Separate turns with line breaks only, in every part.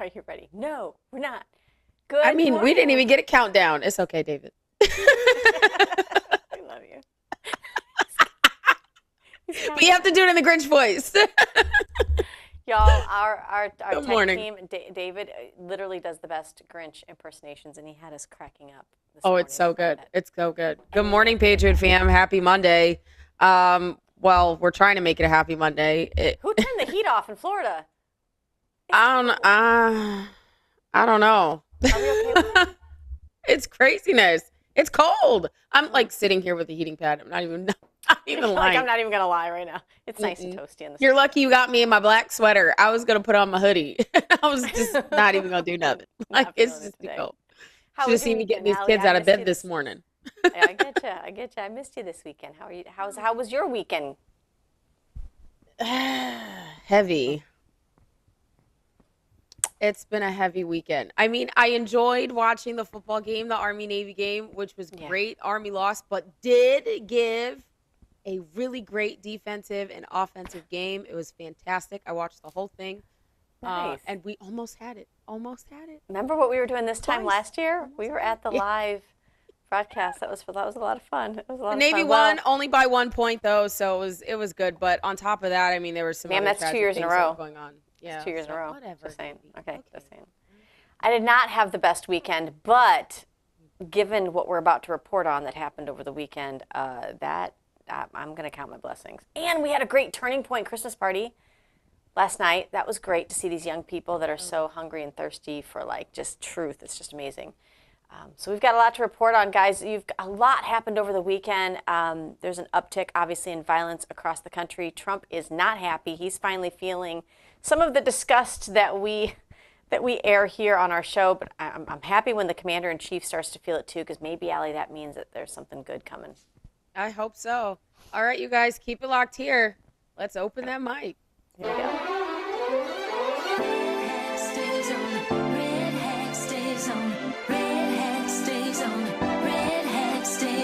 Are you ready? No, we're not. Good
I mean,
morning.
we didn't even get a countdown. It's okay, David.
I love you.
We have to do it in the Grinch voice.
Y'all, our
Good
tech
morning.
team, David literally does the best Grinch impersonations, and he had us cracking up this
Oh,
morning.
it's so good.
It.
It's so good. Good morning, Patriot fam. Happy Monday. Well, we're trying to make it a happy Monday.
Who turned the heat off in Florida?
I don't know.
Are we okay with that?
It's craziness. It's cold. I'm like sitting here with a heating pad. I'm not even lying.
Like, I'm not even going to lie right now. It's nice and toasty in the
You're lucky you got me in my black sweater. I was going to put on my hoodie. I was just not even going to do nothing. Like, it's just too cold. Should have seen me getting these kids out of bed this morning.
Yeah, I get you. I missed you this weekend. How are you? How was your weekend?
Heavy. It's been a heavy weekend. I mean, I enjoyed watching the football game, the Army-Navy game, which was great. Army lost, but did give a really great defensive and offensive game. It was fantastic. I watched the whole thing.
Nice.
And we almost had it. Almost had it.
Remember what we were doing this time last year? We were at the
Yeah.
live broadcast. That was a lot of fun. It was a lot
The
of
Navy
fun.
won only by 1 point though, so it was good. But on top of that, I mean, there were some other
that's 2
tragic
years in a
things that
row.
were going on. Yeah,
It's 2 years in a row.
Whatever.
Just saying.
Navy.
Okay, just saying. I did not have the best weekend, but given what we're about to report on that happened over the weekend, I'm going to count my blessings. And we had a great Turning Point Christmas party last night. That was great to see these young people that are so hungry and thirsty for like just truth. It's just amazing. So we've got a lot to report on, guys. A lot happened over the weekend. There's an uptick, obviously, in violence across the country. Trump is not happy. He's finally feeling some of the disgust that we air here on our show. But I'm happy when the commander-in-chief starts to feel it too, because maybe, Allie, that means that there's something good coming.
I hope so. All right, you guys, keep it locked here. Let's open that mic.
Here we go.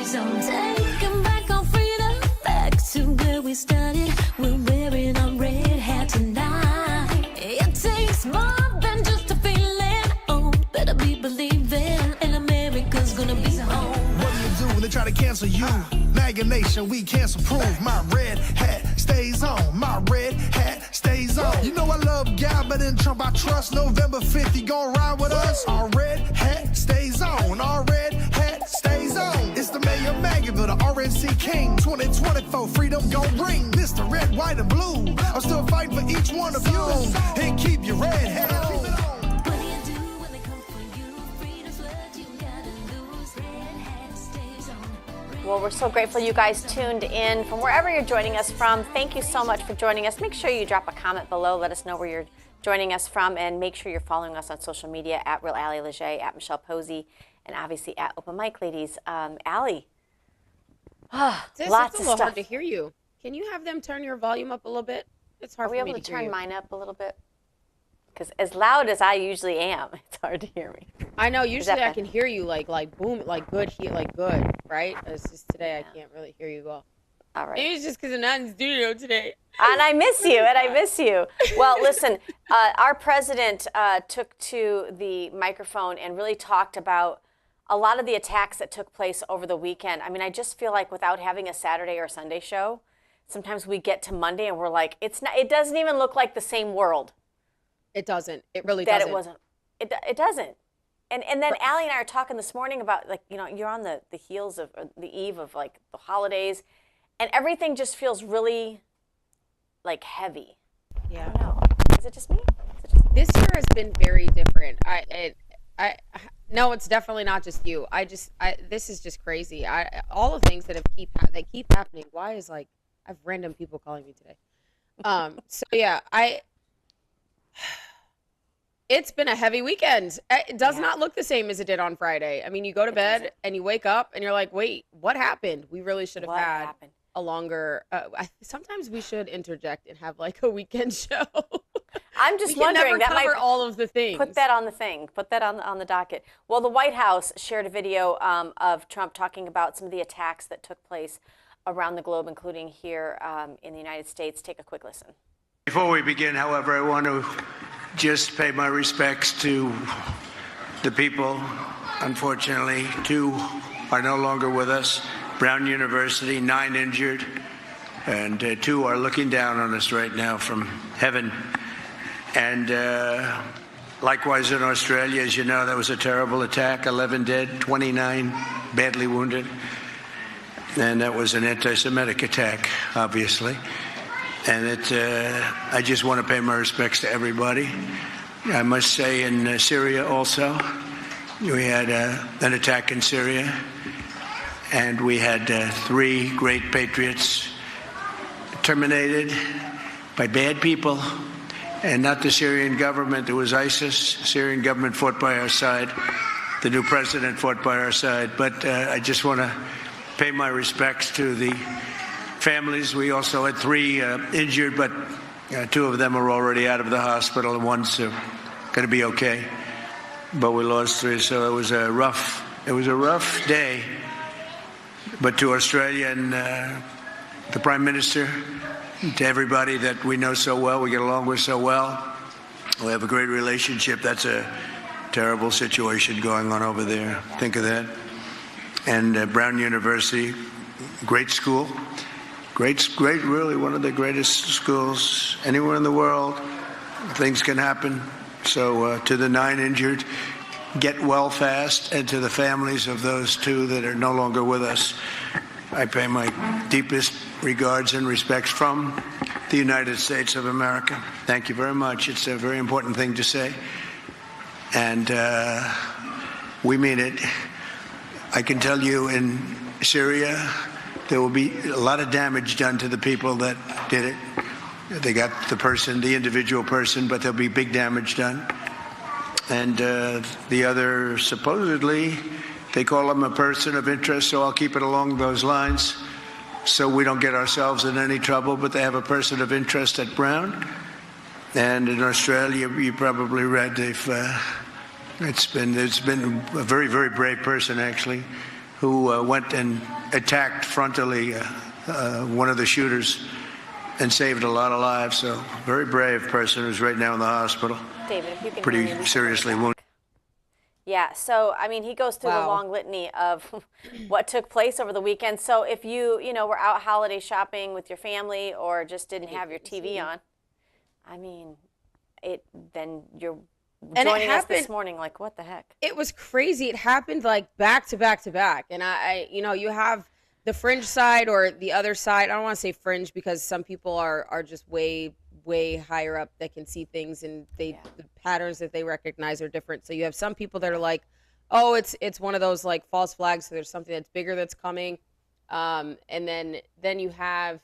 Taking back our freedom, back to where we started. We're wearing our red hat tonight. It takes more than just a feeling. Oh, better be believing, and America's gonna be home.
What do you do when they try to cancel you? MAGA Nation, we cancel proof. My red hat stays on. My red hat stays on. You know I love God, but in Trump I trust. November 5th, he gon' ride with us. Our red hat stays on. Our red hat stays on. It's the mayor of Maggie,ville, the RNC King. 2024, freedom gon' ring. Mr. Red, White, and Blue. I'm still fighting for each one of you. And keep your red hat on.
What do you do when they come for you? Freedom's what you gotta lose. Red hat stays on.
Well, we're so grateful you guys tuned in from wherever you're joining us from. Thank you so much for joining us. Make sure you drop a comment below. Let us know where you're joining us from, and make sure you're following us on social media at Real Allie Leger, at Michelle Posey, and obviously at Open Mic Ladies. Allie, lots
It's a
of
little
stuff.
hard to hear you. Can you have them turn your volume up a little bit? It's hard
Are we
for me
able to
hear
turn
you.
mine up a little bit? Because as loud as I usually am, it's hard to hear me.
I know. Usually I
better?
can hear you like boom, like good, right? It's just today I can't really hear you well.
All right.
Maybe it's just because I'm not in the studio today.
And I miss you, Well, listen, our president took to the microphone and really talked about a lot of the attacks that took place over the weekend. I mean, I just feel like without having a Saturday or Sunday show, sometimes we get to Monday and we're like, it doesn't even look like the same world.
It doesn't. It really
That
doesn't.
it wasn't. It doesn't. And then Allie and I are talking this morning about, like, you know, you're on the heels of, or the eve of, like, the holidays, and everything just feels really, like, heavy.
Yeah.
I don't know. Is it just me?
This year has been very different. No, it's definitely not just you. This is just crazy. All the things that keep happening. Why is I have random people calling me today. So yeah, it's been a heavy weekend. It does not look the same as it did on Friday. I mean, you go to bed and you wake up and you're like, wait, what happened? We really should have had a longer, sometimes we should interject and have like a weekend show.
I'm just
we can
wondering,
never
that
cover
might
all of the things.
put that on the thing. Put that on the docket. Well, the White House shared a video of Trump talking about some of the attacks that took place around the globe, including here in the United States. Take a quick listen.
Before we begin, however, I want to just pay my respects to the people. Unfortunately, 2 are no longer with us. Brown University, 9 injured, and 2 are looking down on us right now from heaven. And likewise in Australia, as you know, that was a terrible attack, 11 dead, 29 badly wounded. And that was an anti-Semitic attack, obviously. And I just want to pay my respects to everybody. I must say in Syria also, we had an attack in Syria, and we had 3 great patriots terminated by bad people, and not the Syrian government. It was ISIS. Syrian government fought by our side. The new president fought by our side. But I just want to pay my respects to the families. We also had 3 injured, but 2 of them are already out of the hospital, and one's going to be okay. But we lost 3, so it was a rough day. But to Australia and the Prime Minister, to everybody that we know so well, we get along with so well, we have a great relationship. That's a terrible situation going on over there. Think of that. And Brown University, great school. Great, really one of the greatest schools anywhere in the world. Things can happen. So to the 9 injured, get well fast, and to the families of those 2 that are no longer with us, I pay my deepest regards and respects from the United States of America. Thank you very much. It's a very important thing to say. And we mean it. I can tell you in Syria, there will be a lot of damage done to the people that did it. They got the individual person, but there'll be big damage done. And the other, supposedly, they call him a person of interest, so I'll keep it along those lines so we don't get ourselves in any trouble. But they have a person of interest at Brown. And in Australia, you probably read, it's been a very, very brave person, actually, who went and attacked frontally one of the shooters and saved a lot of lives. So very brave person who's right now in the hospital.
David, if you can
pretty
hear me,
seriously wounded.
Yeah, so I mean, he goes through the long litany of what took place over the weekend. So if you were out holiday shopping with your family or just didn't have your TV on, I mean, then you're joining us this morning like, what the heck?
It was crazy. It happened like back to back to back. And I you have the fringe side or the other side. I don't want to say fringe because some people are just way higher up that can see things, and the patterns that they recognize are different. So you have some people that are like, oh, it's one of those like false flags. So there's something that's bigger that's coming. And then you have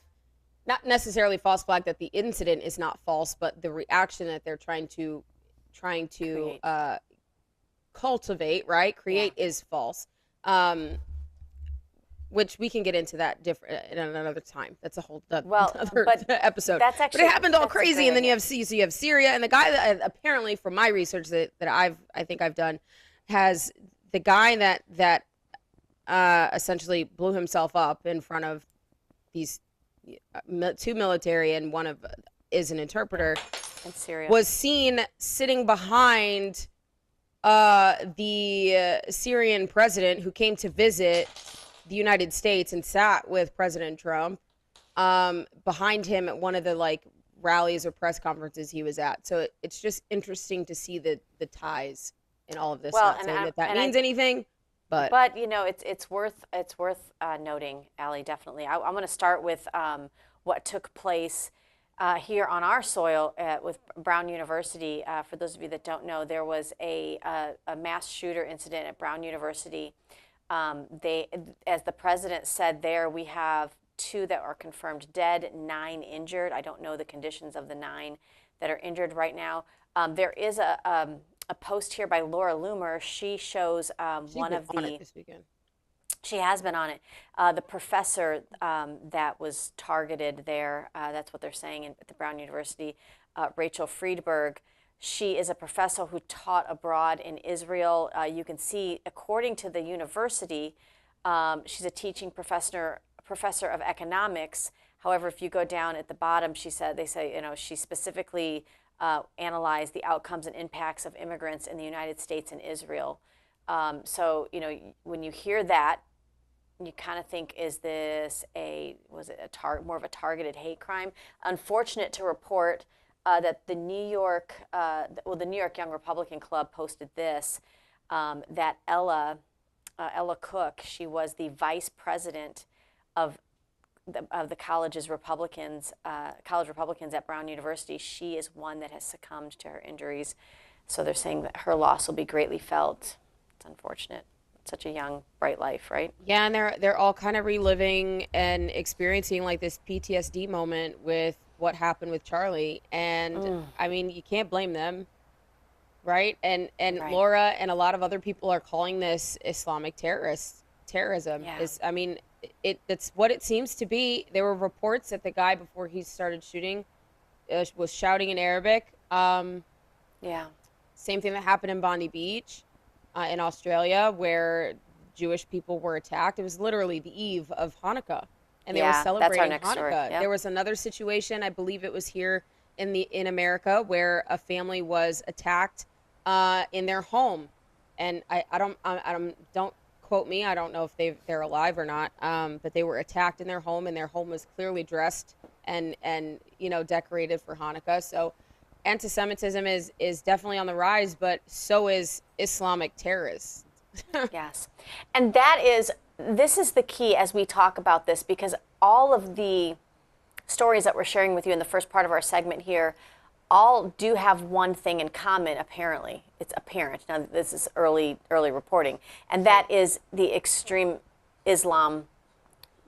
not necessarily false flag that the incident is not false, but the reaction that they're trying to cultivate, right? Create is false. Which we can get into that different in another time. That's a whole other episode. That's actually, but it happened all crazy, and then you have Syria, and the guy that apparently, from my research that I think I've done, has the guy that essentially blew himself up in front of these 2 military, and one of is an interpreter
in Syria,
was seen sitting behind the Syrian president who came to visit the United States and sat with President Trump behind him at one of the like rallies or press conferences he was at. So it's just interesting to see the ties in all of this.
Well,
not saying that means anything, but
it's worth noting, Allie. Definitely, I'm going to start with what took place here on our soil with Brown University. For those of you that don't know, there was a mass shooter incident at Brown University. As the president said there, we have 2 that are confirmed dead, 9 injured. I don't know the conditions of the 9 that are injured right now. There is a post here by Laura Loomer. She shows one of the.
This weekend.
She has been on it. The professor that was targeted there, that's what they're saying at the Brown University, Rachel Friedberg. She is a professor who taught abroad in Israel. You can see, according to the university, she's a teaching professor of economics. However, if you go down at the bottom, they say she specifically analyze the outcomes and impacts of immigrants in the United States and Israel. So, you know, when you hear that, you kind of think, is this more of a targeted hate crime? Unfortunate to report that the New York Young Republican Club posted this, that Ella Cook, she was the vice president of the college Republicans at Brown University. She is one that has succumbed to her injuries. So they're saying that her loss will be greatly felt. It's unfortunate. Such a young, bright life, right?
Yeah, and they're all kind of reliving and experiencing like this PTSD moment with what happened with Charlie. And I mean, you can't blame them, right? And
Right.
Laura and a lot of other people are calling this Islamic terrorism.
Yeah.
I mean, that's what it seems to be. There were reports that the guy, before he started shooting, was shouting in Arabic.
Yeah.
Same thing that happened in Bondi Beach, in Australia, where Jewish people were attacked. It was literally the eve of Hanukkah, and they were
Yeah, that's our
celebrating
next
Hanukkah.
story. Yep.
There was another situation, I believe it was here in America, where a family was attacked in their home, and I don't quote me. I don't know if they're alive or not, but they were attacked in their home, and their home was clearly dressed and you know, decorated for Hanukkah. So anti-Semitism is definitely on the rise, but so is Islamic terrorists.
Yes. And this is the key as we talk about this, because all of the stories that we're sharing with you in the first part of our segment here all do have one thing in common, apparently. It's apparent. Now, this is early reporting. And that is the extreme Islam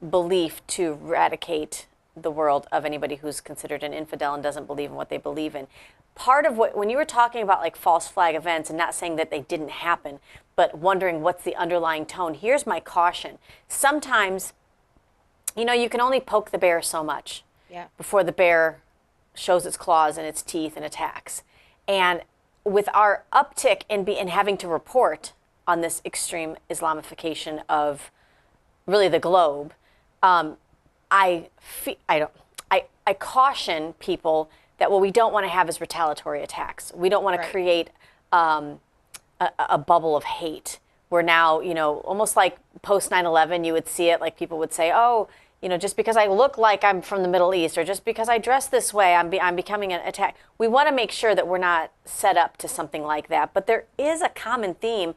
belief to eradicate the world of anybody who's considered an infidel and doesn't believe in what they believe in. Part of when you were talking about like false flag events, and not saying that they didn't happen, but wondering what's the underlying tone, here's my caution. Sometimes, you know, you can only poke the bear so much before the bear shows its claws and its teeth and attacks. And with our uptick in having to report on this extreme Islamification of really the globe, I caution people that what we don't want to have is retaliatory attacks. We don't want to create a bubble of hate where now, you know, almost like post 9/11, you would see it, like people would say, oh, you know, just because I look like I'm from the Middle East, or just because I dress this way, I'm becoming an attack. We want to make sure that we're not set up to something like that. But there is a common theme.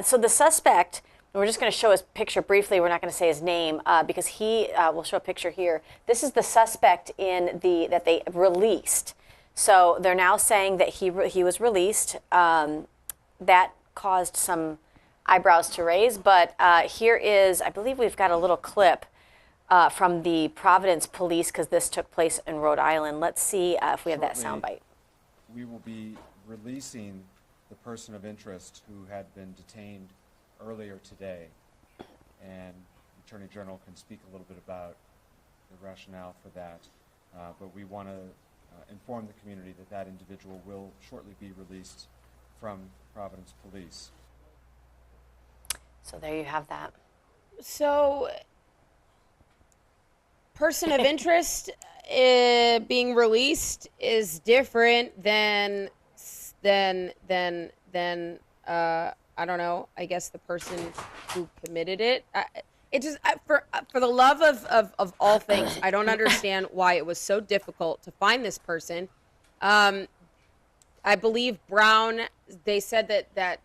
So the suspect, we're just going to show his picture briefly. We're not going to say his name because we'll show a picture here. This is the suspect that they released. So they're now saying that he was released. That caused some eyebrows to raise. But here is, I believe we've got a little clip from the Providence Police, because this took place in Rhode Island. Let's see if we have that soundbite.
We will be releasing the person of interest who had been detained earlier today, and the Attorney General can speak a little bit about the rationale for that, but we want to inform the community that that individual will shortly be released from Providence Police.
So there you have that.
So, person of interest being released is different than I don't know, I guess the person who committed it. For the love of all things, I don't understand why it was so difficult to find this person. I believe Brown, they said that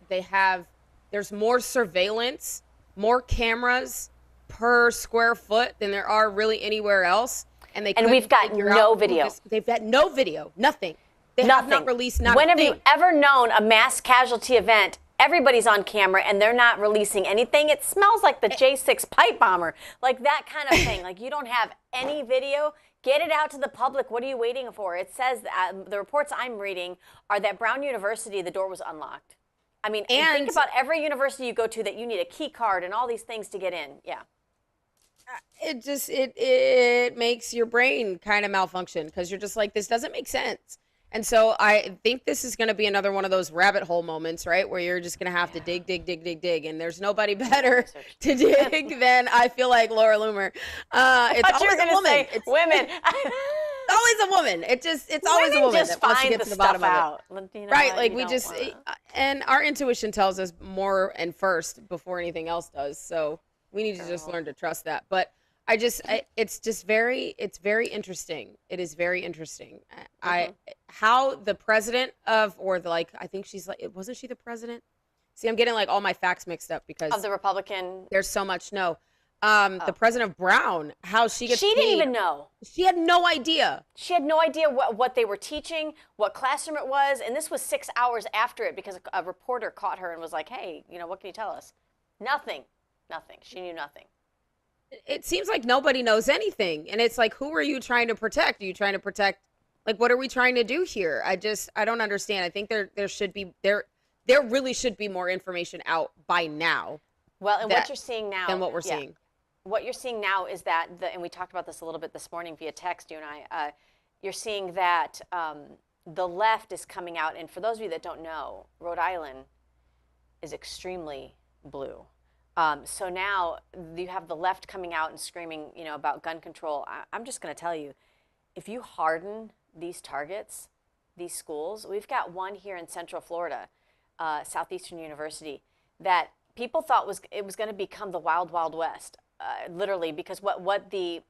there's more surveillance, more cameras per square foot than there are really anywhere else. And
we've got no video.
They've got no video, nothing. They have not released not
When
a
have
thing.
you ever known a mass casualty event? Everybody's on camera and they're not releasing anything. It smells like the J6 pipe bomber, like that kind of thing. Like, you don't have any video. Get it out to the public. What are you waiting for? It says the reports I'm reading are that Brown University, the door was unlocked. I mean, and think about every university you go to that you need a key card and all these things to get in. Yeah.
It makes your brain kind of malfunction, because you're just like, this doesn't make sense. And so I think this is going to be another one of those rabbit hole moments, right? Where you're just going to have to dig. And there's nobody better to dig than, I feel like, Laura Loomer. It's
I thought you were going to say women.
always a woman. It's always a
Women
woman
just
that wants to
find
get
the
to the bottom
stuff
of it.
out. You know,
Right, like
you
we
don't
just,
wanna-
and our intuition tells us more and first before anything else does. So we need to just learn to trust that. But it's very interesting. It is very interesting. How the president I think she's like, wasn't she the president? See, I'm getting like all my facts mixed up because
of the Republican.
there's so much. No, the president of Brown, how she gets
She didn't
paid.
even know.
She had no idea.
She had no idea what they were teaching, what classroom it was, and this was 6 hours after it because a reporter caught her and was like, "Hey, what can you tell us?" Nothing. She knew nothing.
It seems like nobody knows anything, and it's like, who are you trying to protect? Are you trying to protect, like, what are we trying to do here? I don't understand. I think there really should be more information out by now.
Well, and what you're seeing now,
than what we're seeing.
What you're seeing now is that, and we talked about this a little bit this morning via text, you and I, you're seeing that the left is coming out, and for those of you that don't know, Rhode Island is extremely blue. So now you have the left coming out and screaming, about gun control. I'm just going to tell you, if you harden these targets, these schools, we've got one here in Central Florida, Southeastern University, that people thought it was going to become the wild, wild west. Literally, because what the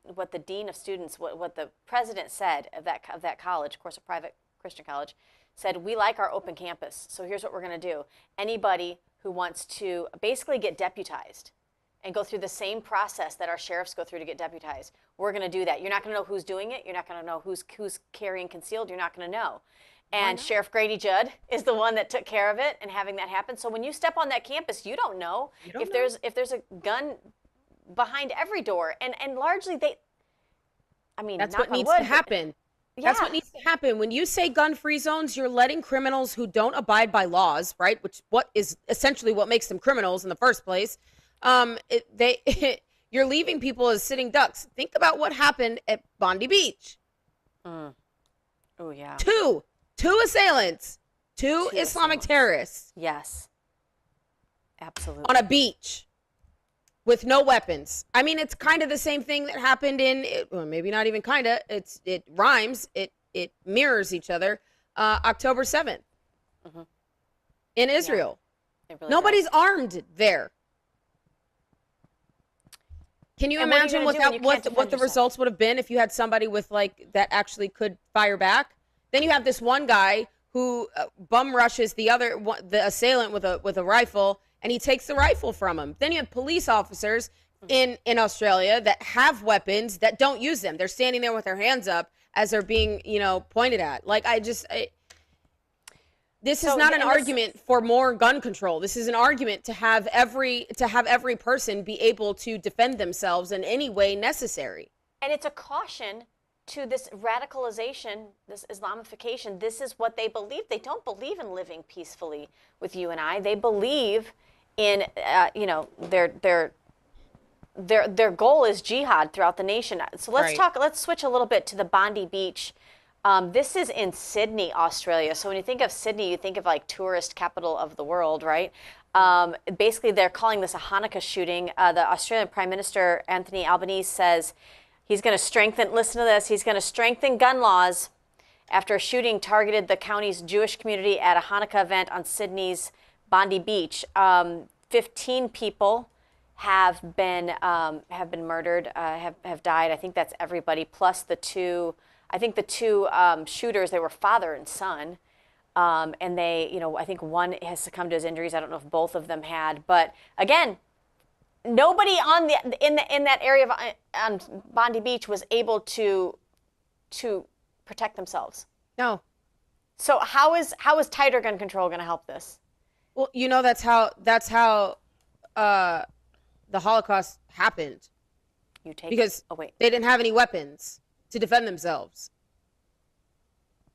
dean of students, what the president said of that college, of course a private Christian college, said, we like our open campus. So here's what we're going to do. Anybody who wants to basically get deputized and go through the same process that our sheriffs go through to get deputized, we're going to do that. You're not going to know who's doing it. You're not going to know who's carrying concealed. You're not going to know. And Sheriff Grady Judd is the one that took care of it and having that happen. So when you step on that campus, you don't know if there's a gun behind every door, and largely
that's what needs to happen. That's what needs to happen. When you say gun-free zones, you're letting criminals who don't abide by laws, right, which what is essentially what makes them criminals in the first place, you're leaving people as sitting ducks. Think about what happened at Bondi Beach.
Oh yeah.
Two assailants, two Islamic terrorists.
Yes. Absolutely.
On a beach. With no weapons. I mean, it's kind of the same thing that happened well, maybe not even kind of. It rhymes. It mirrors each other. October 7th in Israel.
Yeah, really
Nobody's
does.
armed there. Can you imagine what the results would have been if you had somebody with that actually could fire back? Then you have this one guy who bum rushes the assailant with a rifle. And he takes the rifle from him. Then you have police officers in Australia that have weapons that don't use them. They're standing there with their hands up as they're being, pointed at. This is not an argument for more gun control. This is an argument to have every person be able to defend themselves in any way necessary.
And it's a caution to this radicalization, this Islamification. This is what they believe. They don't believe in living peacefully with you and I. They believe in, their goal is jihad throughout the nation. So let's switch a little bit to the Bondi Beach. This is in Sydney, Australia. So when you think of Sydney, you think of tourist capital of the world, right? Basically, they're calling this a Hanukkah shooting. The Australian Prime Minister, Anthony Albanese, says he's going to strengthen gun laws after a shooting targeted the county's Jewish community at a Hanukkah event on Sydney's Bondi Beach. 15 people have been murdered, have died. I think that's everybody, plus the two shooters. They were father and son, and they, I think one has succumbed to his injuries. I don't know if both of them had, but again, nobody in that area on Bondi Beach was able to protect themselves.
No.
So how is tighter gun control going to help this?
Well, that's how the Holocaust happened. Because they didn't have any weapons to defend themselves.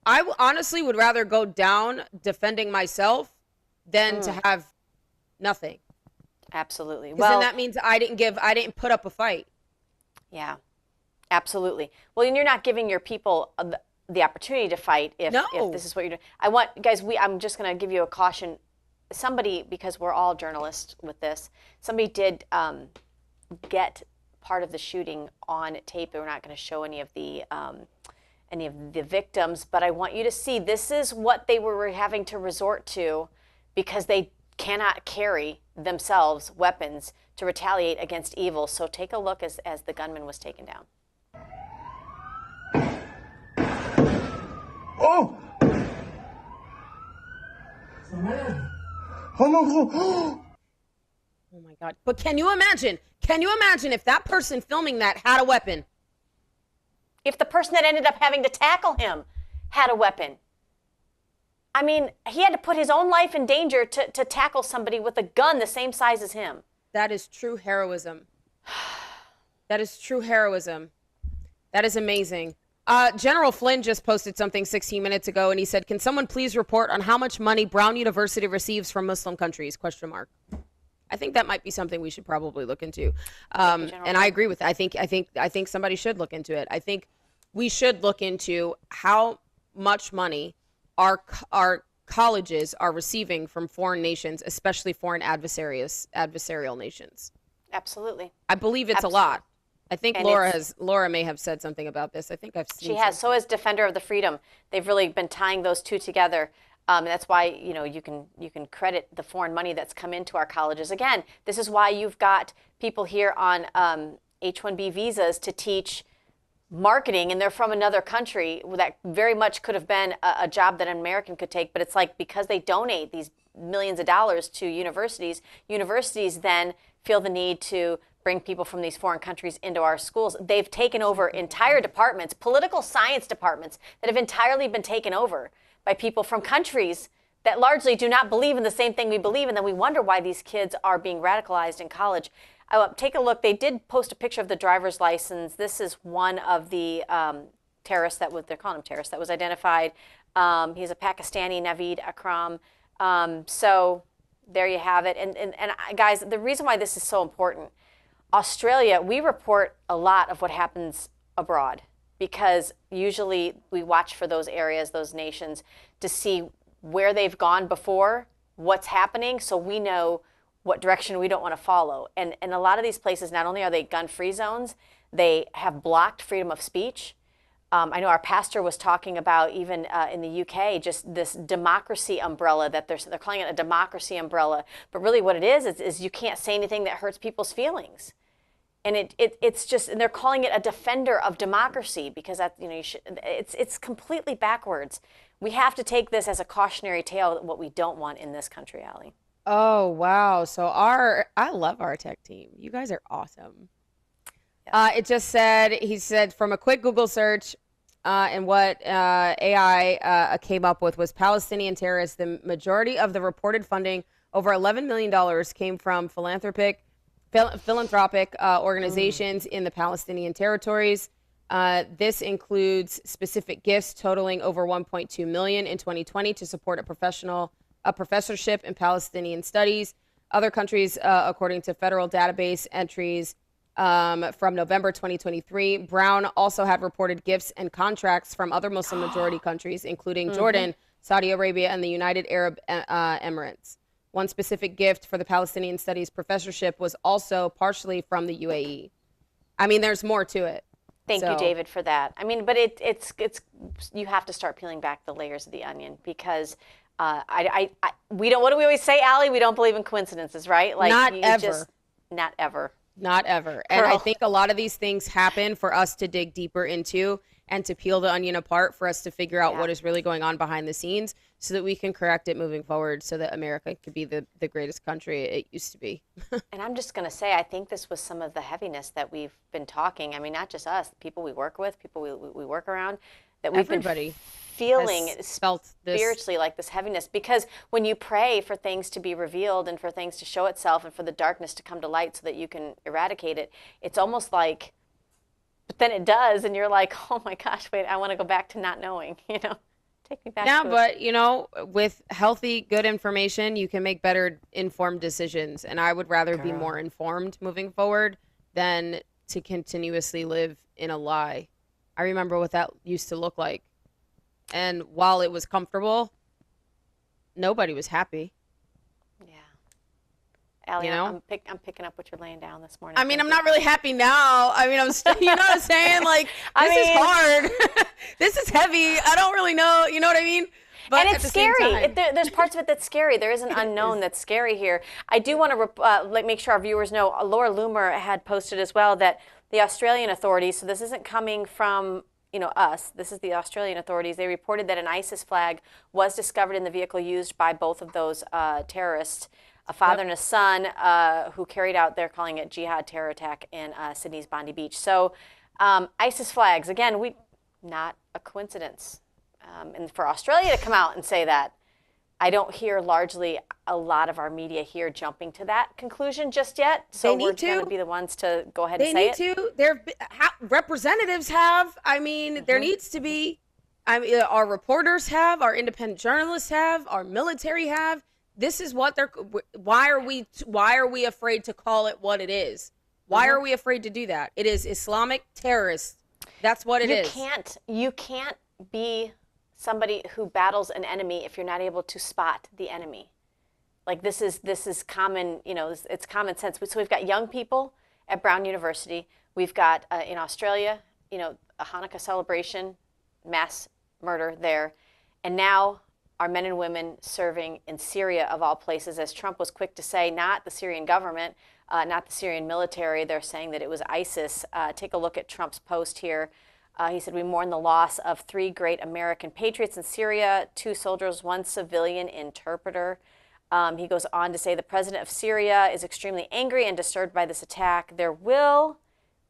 I honestly would rather go down defending myself than to have nothing.
Absolutely.
Well, then that means I didn't put up a fight.
Yeah, absolutely. Well, and you're not giving your people the opportunity to fight if this is what you're doing. I'm just going to give you a caution. Somebody, because we're all journalists with this, somebody did get part of the shooting on tape. We're not going to show any of the any of the victims, but I want you to see this is what they were having to resort to because they cannot carry themselves weapons to retaliate against evil. So take a look as the gunman was taken down.
Oh! Oh no!
Oh my God. But can you imagine if that person filming that had a weapon?
If the person that ended up having to tackle him had a weapon. I mean, he had to put his own life in danger to tackle somebody with a gun the same size as him.
That is true heroism. That is true heroism. That is amazing. General Flynn just posted something 16 minutes ago, and he said, "Can someone please report on how much money Brown University receives from Muslim countries?" ? I think that might be something we should probably look into. And I agree with that. I think somebody should look into it. I think we should look into how much money our colleges are receiving from foreign nations, especially foreign adversarial nations.
Absolutely.
I believe it's
Absolutely.
a lot. I think
And
Laura may have said something about this. I think I've seen
She has.
something.
So has Defender of the Freedom. They've really been tying those two together. That's why you can credit the foreign money that's come into our colleges. Again, this is why you've got people here on H-1B visas to teach marketing, and they're from another country that very much could have been a job that an American could take. But it's like because they donate these millions of dollars to universities then feel the need to bring people from these foreign countries into our schools. They've taken over entire departments, political science departments that have entirely been taken over by people from countries that largely do not believe in the same thing we believe, and then we wonder why these kids are being radicalized in college. Take a look. They did post a picture of the driver's license. This is one of the terrorists they're calling him terrorists, that was identified. He's a Pakistani, Naveed Akram. So there you have it. And guys, the reason why this is so important, Australia, we report a lot of what happens abroad because usually we watch for those areas, those nations, to see where they've gone before, what's happening, so we know what direction we don't want to follow. And a lot of these places, not only are they gun-free zones, they have blocked freedom of speech. I know our pastor was talking about even in the UK, just this democracy umbrella that they're calling it a democracy umbrella. But really what it is you can't say anything that hurts people's feelings. And it's just, and they're calling it a defender of democracy because that, it's completely backwards. We have to take this as a cautionary tale, what we don't want in this country, Allie.
Oh, wow. So I love our tech team. You guys are awesome. It just said, he said, from a quick Google search, and what AI came up with was Palestinian terrorists. The majority of the reported funding, over $11 million, came from philanthropic organizations in the Palestinian territories. This includes specific gifts totaling over $1.2 million in 2020 to support a professorship in Palestinian studies. Other countries, according to federal database entries from November 2023, Brown also had reported gifts and contracts from other Muslim majority countries, including Jordan, Saudi Arabia, and the United Arab Emirates. One specific gift for the Palestinian studies professorship was also partially from the UAE. I mean, there's more to it.
Thank you, David, for that. I mean, but it's you have to start peeling back the layers of the onion because we don't. What do we always say, Allie? We don't believe in coincidences, right? Like
not ever.
Not ever.
Not ever. And I think a lot of these things happen for us to dig deeper into and to peel the onion apart for us to figure out what is really going on behind the scenes so that we can correct it moving forward so that America could be the greatest country it used to be.
And I'm just going to say, I think this was some of the heaviness that we've been talking. I mean, not just us, people we work with, people we work around, that we've
Everybody
been feeling
felt this
spiritually, like this heaviness. Because when you pray for things to be revealed and for things to show itself and for the darkness to come to light so that you can eradicate it, it's almost like, but then it does, and you're like, oh my gosh, wait, I want to go back to not knowing, Take me back
Yeah,
to
but, with healthy, good information, you can make better informed decisions. And I would rather be more informed moving forward than to continuously live in a lie. I remember what that used to look like. And while it was comfortable, nobody was happy.
Yeah. Allie,
You know?
I'm picking up what you're laying down this morning.
I mean,
Thank
I'm
you.
not really happy now. I mean, you know what I'm saying? Like,
I
this is
mean-
hard. This is heavy. I don't really know. You know what I mean? But
And
at
it's
the same
scary.
time-
There's parts of it that's scary. There is an unknown that's scary here. I do want to make sure our viewers know, Laura Loomer had posted as well that the Australian authorities, so this isn't coming from us, this is the Australian authorities, they reported that an ISIS flag was discovered in the vehicle used by both of those terrorists, a father and a son who carried out, they're calling it jihad terror attack in Sydney's Bondi Beach. So ISIS flags, again, not a coincidence. And for Australia to come out and say that, I don't hear largely a lot of our media here jumping to that conclusion just yet. So
They need
we're
to.
going to be the ones to go ahead and
They
say
need
it.
to. Their representatives have. I mean, there needs to be. I mean, our reporters have. Our independent journalists have. Our military have. This is what they're. Why are we afraid to call it what it is? Why are we afraid to do that? It is Islamic terrorists. That's what it is.
You can't be somebody who battles an enemy if you're not able to spot the enemy. Like this is common, it's common sense. So we've got young people at Brown University. We've got in Australia, a Hanukkah celebration, mass murder there. And now our men and women serving in Syria, of all places, as Trump was quick to say, not the Syrian government, not the Syrian military. They're saying that it was ISIS. Take a look at Trump's post here. He said, we mourn the loss of 3 great American patriots in Syria, 2 soldiers, 1 civilian interpreter. He goes on to say the president of Syria is extremely angry and disturbed by this attack. There will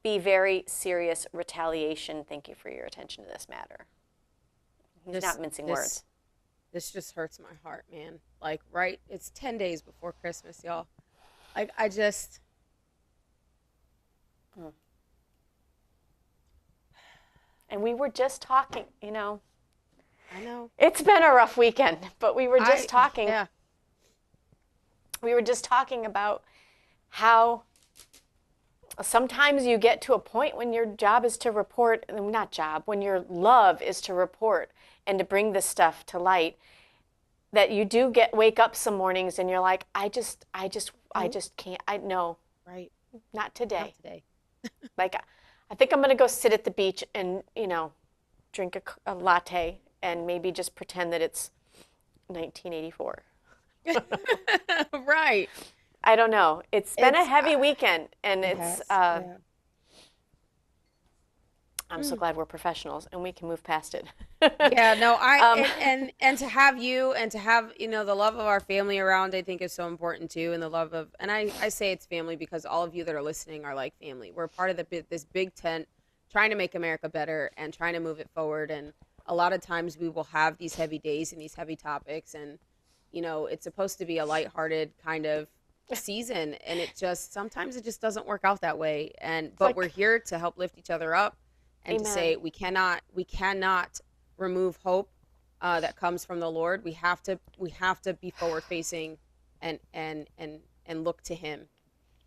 be very serious retaliation. Thank you for your attention to this matter. He's not mincing words.
This just hurts my heart, man. Like, right? It's 10 days before Christmas, y'all. Like, I just...
And we were just talking,
I know.
It's been a rough weekend, but we were just talking.
Yeah.
We were just talking about how sometimes you get to a point when your job is to report, when your love is to report and to bring this stuff to light, that you do wake up some mornings and you're like, I just can't, no.
Right.
Not today.
Not today.
Like, I think I'm going to go sit at the beach and, drink a latte and maybe just pretend that it's 1984.
Right.
I don't know. It's been a heavy weekend, and I'm so glad we're professionals and we can move past it.
Yeah, no, and to have you and to have, the love of our family around, I think is so important too. And the love of, and I say it's family because all of you that are listening are like family. We're part of this big tent trying to make America better and trying to move it forward. And a lot of times we will have these heavy days and these heavy topics. And, it's supposed to be a lighthearted kind of season. And sometimes it just doesn't work out that way. But we're here to help lift each other up and to say we cannot remove hope that comes from the Lord. We have to be forward facing and look to him,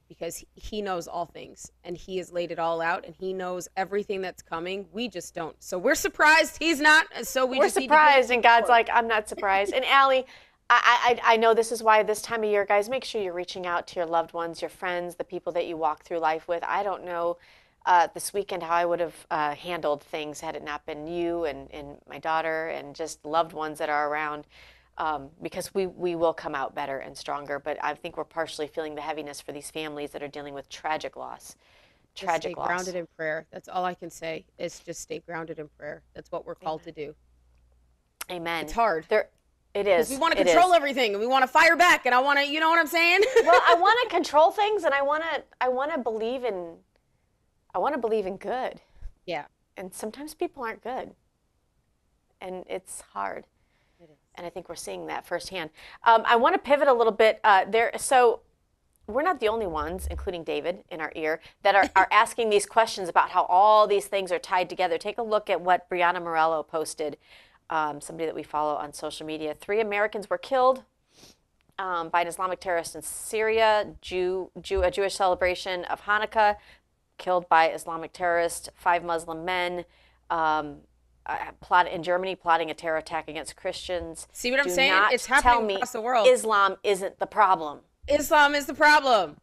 because he knows all things and he has laid it all out and he knows everything that's coming. We just don't. So we're surprised he's not. So we're
surprised, and God's like, I'm not surprised. And Allie, I know this is why this time of year, guys, make sure you're reaching out to your loved ones, your friends, the people that you walk through life with. I don't know this weekend how I would have handled things had it not been you and my daughter and just loved ones that are around, because we will come out better and stronger. But I think we're partially feeling the heaviness for these families that are dealing with tragic loss.
Stay grounded in prayer. That's all I can say is just stay grounded in prayer. That's what we're called to do.
Amen.
It's hard.
It is.
We want to control everything and we want to fire back and I want to, you know what I'm saying?
Well, I want to control things and I want to believe in good.
Yeah.
And sometimes people aren't good. And it's hard.
It is.
And I think we're seeing that firsthand. I want to pivot a little bit there. So we're not the only ones, including David in our ear, that are asking these questions about how all these things are tied together. Take a look at what Brianna Morello posted, somebody that we follow on social media. 3 Americans were killed by an Islamic terrorist in Syria, a Jewish celebration of Hanukkah, killed by Islamic terrorists, 5 Muslim men in Germany plotting a terror attack against Christians.
See what I'm saying? It's happening across the world.
Islam isn't the problem.
Islam is the problem.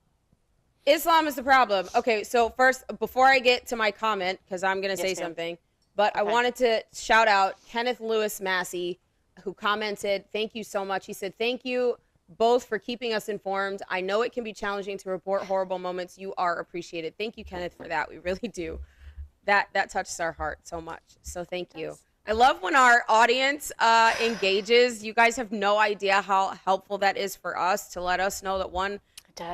Islam is the problem. Okay, so first, before I get to my comment, because I'm going to say something, but I wanted to shout out Kenneth Lewis Massey, who commented, thank you so much. He said, thank you both for keeping us informed. I know it can be challenging to report horrible moments. You are appreciated. Thank you, Kenneth, for that. We really do. That touches our heart so much. So thank you. I love when our audience engages. You guys have no idea how helpful that is for us to let us know that, one,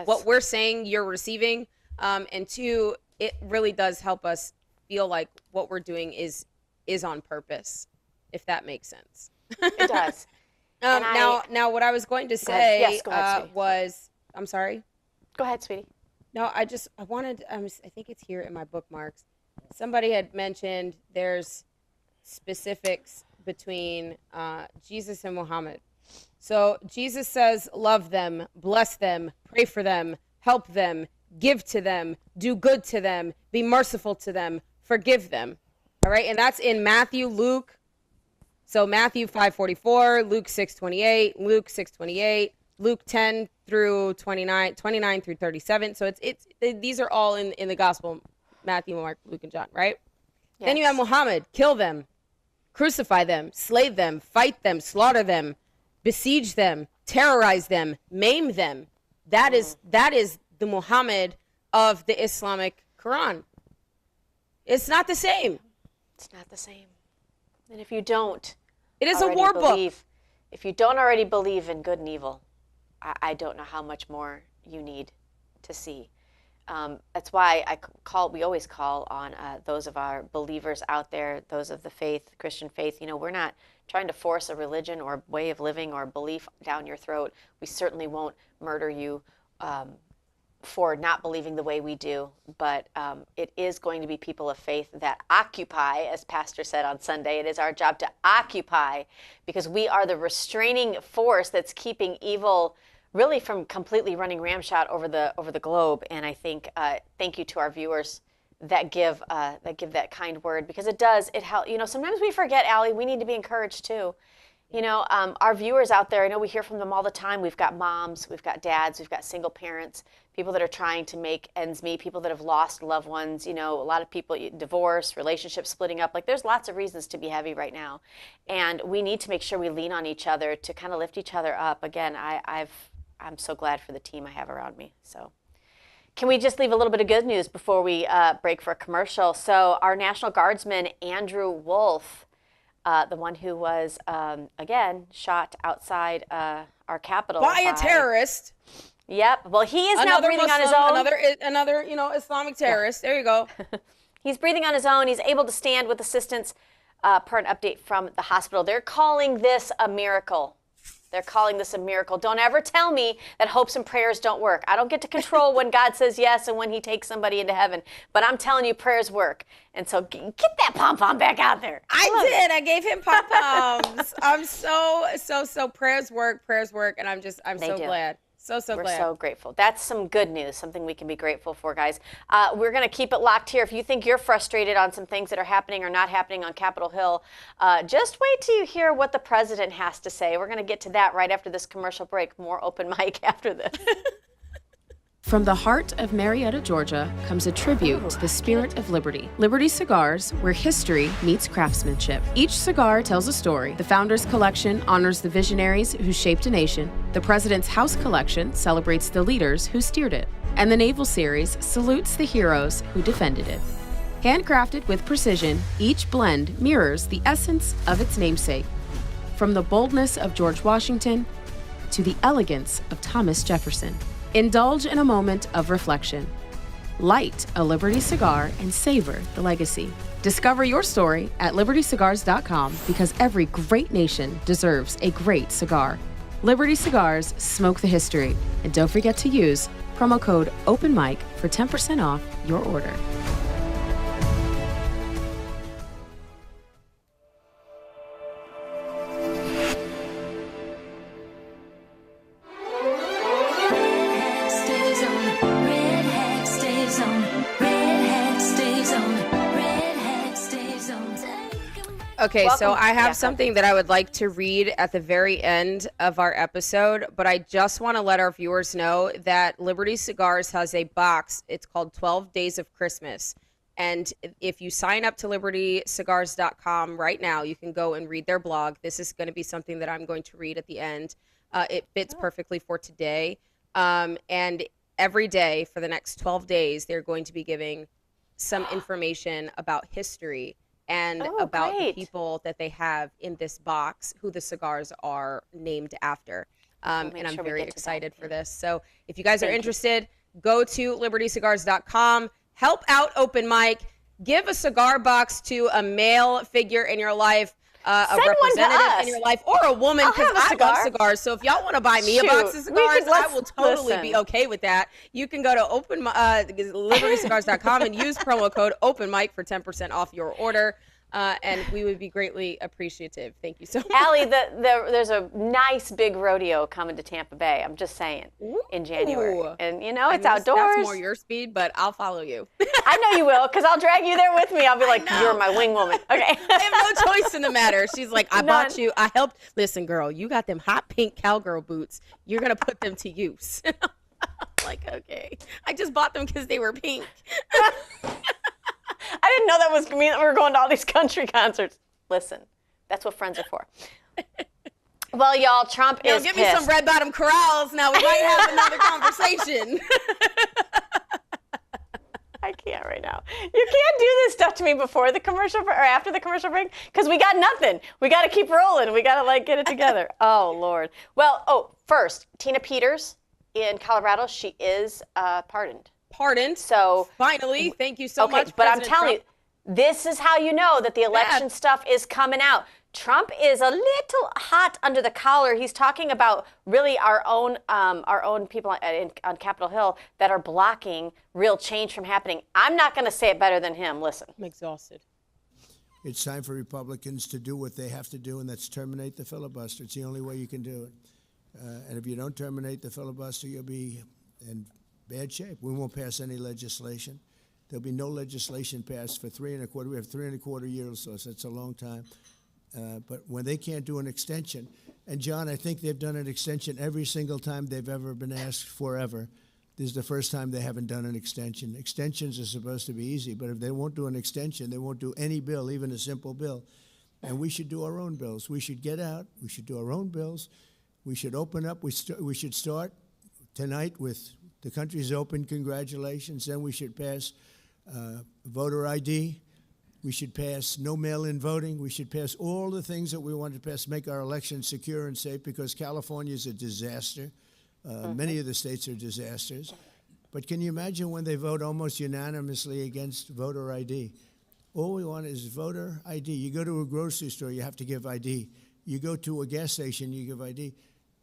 what we're saying you're receiving, and two, it really does help us feel like what we're doing is on purpose, if that makes sense.
It does.
Now what I was going to say was, I'm sorry.
Go ahead, sweetie.
No, I think it's here in my bookmarks. Somebody had mentioned there's specifics between Jesus and Muhammad. So Jesus says, love them, bless them, pray for them, help them, give to them, do good to them, be merciful to them, forgive them. All right. And that's in Matthew, Luke. So Matthew 5:44, Luke 6:28, Luke 6:28, Luke 10 through 29 through 37. So these are all in the gospel, Matthew, Mark, Luke, and John, right? Yes. Then you have Muhammad, kill them, crucify them, slay them, fight them, slaughter them, besiege them, terrorize them, maim them. That is the Muhammad of the Islamic Quran. It's not the same.
It's not the same. And if you don't,
it is a war book.
If you don't already believe in good and evil, I don't know how much more you need to see. That's why we always call on those of our believers out there, those of the faith, Christian faith. You know, we're not trying to force a religion or way of living or belief down your throat. We certainly won't murder you for not believing the way we do, but it is going to be people of faith that occupy, as Pastor said on Sunday. It is our job to occupy, because we are the restraining force that's keeping evil really from completely running ramshot over the globe. And I think thank you to our viewers that give that kind word, because it help. You know, sometimes we forget, Allie, we need to be encouraged too. You know, our viewers out there, I know we hear from them all the time. We've got moms, we've got dads, we've got single parents, people that are trying to make ends meet, people that have lost loved ones, you know, a lot of people, divorce, relationships splitting up. Like, there's lots of reasons to be heavy right now. And we need to make sure we lean on each other to kind of lift each other up. Again, I'm so glad for the team I have around me. So can we just leave a little bit of good news before we break for a commercial? So our National Guardsman, Andrew Wolf, the one who was, again, shot outside our Capitol.
By a terrorist.
Yep. Well, he is now breathing
Muslim,
on his own.
Another, Islamic terrorist. Yeah. There you go.
He's breathing on his own. He's able to stand with assistance per an update from the hospital. They're calling this a miracle. They're calling this a miracle. Don't ever tell me that hopes and prayers don't work. I don't get to control when God says yes and when he takes somebody into heaven. But I'm telling you, prayers work. And so get that pom-pom back out there.
I did. I gave him pom-poms. I'm so prayers work. And I'm so glad. So glad.
We're so grateful. That's some good news, something we can be grateful for, guys. We're going to keep it locked here. If you think you're frustrated on some things that are happening or not happening on Capitol Hill, just wait till you hear what the president has to say. We're going to get to that right after this commercial break. More open mic after this.
From the heart of Marietta, Georgia, comes a tribute to the spirit of liberty. Liberty Cigars, where history meets craftsmanship. Each cigar tells a story. The Founders Collection honors the visionaries who shaped a nation. The President's House Collection celebrates the leaders who steered it. And the Naval Series salutes the heroes who defended it. Handcrafted with precision, each blend mirrors the essence of its namesake. From the boldness of George Washington to the elegance of Thomas Jefferson. Indulge in a moment of reflection. Light a Liberty cigar and savor the legacy. Discover your story at libertycigars.com, because every great nation deserves a great cigar. Liberty Cigars, smoke the history. And don't forget to use promo code OpenMic for 10% off your order.
Okay, so
Welcome.
I have
Yeah.
something that I would like to read at the very end of our episode, but I just want to let our viewers know that Liberty Cigars has a box. It's called 12 Days of Christmas. And if you sign up to libertycigars.com right now, you can go and read their blog. This is going to be something that I'm going to read at the end. It fits perfectly for today. And every day for the next 12 days, they're going to be giving some information about history and about the people that they have in this box, who the cigars are named after. And I'm very excited for this. So if you guys are interested, go to libertycigars.com, help out Open Mic, give a cigar box to a male figure in your life, a representative in your life, or a woman, because I love cigars. So if y'all want to buy me a box of cigars, I will totally be okay with that. You can go to libertycigars.com and use promo code OpenMic for 10% off your order. And we would be greatly appreciative. Thank you so much.
Allie, there's a nice big rodeo coming to Tampa Bay. I'm just saying, in January. And, it's outdoors.
That's more your speed, but I'll follow you.
I know you will, because I'll drag you there with me. I'll be like, you're my wing woman. Okay.
I have no choice in the matter. She's like, I bought you. I helped. Listen, girl, you got them hot pink cowgirl boots. You're going to put them to use. Like, okay. I just bought them because they were pink.
I didn't know that was mean that we were going to all these country concerts. Listen, that's what friends are for. Well, y'all, Trump is
give
pissed.
me some red bottom corrals. Now we might have another conversation.
I can't right now. You can't do this stuff to me before the commercial or after the commercial break, because we got nothing. We got to keep rolling. We got to get it together. Oh, Lord. Well, first, Tina Peters in Colorado, she is pardoned. So
finally, thank you so much.
But
President
I'm telling you, this is how you know that the election stuff is coming out. Trump is a little hot under the collar. He's talking about really our own people on Capitol Hill that are blocking real change from happening. I'm not going to say it better than him. Listen.
I'm exhausted.
It's time for Republicans to do what they have to do, and that's terminate the filibuster. It's the only way you can do it. And if you don't terminate the filibuster, you'll be in bad shape. We won't pass any legislation. There'll be no legislation passed for 3.25. We have 3.25 years, so that's a long time. But when they can't do an extension, and John, I think they've done an extension every single time they've ever been asked forever. This is the first time they haven't done an extension. Extensions are supposed to be easy, but if they won't do an extension, they won't do any bill, even a simple bill. And we should do our own bills. We should get out. We should do our own bills. We should open up. We should start tonight with the country's open, congratulations. Then we should pass voter ID. We should pass no mail-in voting. We should pass all the things that we want to pass, make our elections secure and safe, because California is a disaster. Many of the states are disasters. But can you imagine when they vote almost unanimously against voter ID? All we want is voter ID. You go to a grocery store, you have to give ID. You go to a gas station, you give ID.